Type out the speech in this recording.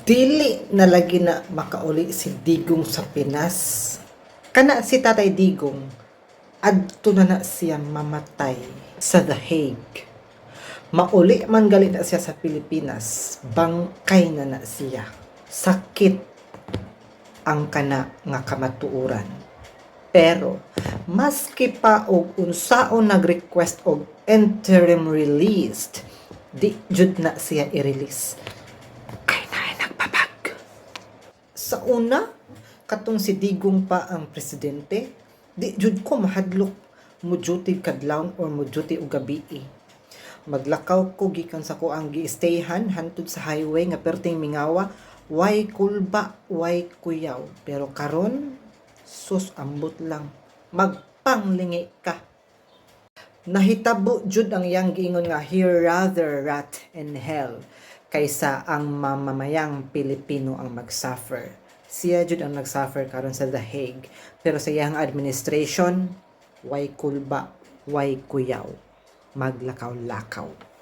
Dili na lagi na makauli si Digong sa Pinas. Kana si Tatay Digong, adto na siya mamatay sa The Hague. Mauli man gali na siya sa Pilipinas, bangkay na siya. Sakit ang kana nga kamatuoran. Pero maski pa og unsaon nag-request og interim released, di jud na siya i-release. Sa una, katong si Digong pa ang presidente, di jud ko mahadlok mo duty kadlawon or mo duty og gabi. Maglakaw ko gikan sa ko ang gi-stayhan hantud sa highway nga perting Mingawa, way kulba, way kuyaw. Pero karon, sus ambot lang, magpanglingi ka. Nahitabo jud ang iyang giingon nga he rather rot in hell kaysa ang mamamayang Pilipino ang mag-suffer. Siya jud ang nag-suffer karon sa The Hague, pero sa iyang administration way kulba, way kuyaw, maglakaw-lakaw.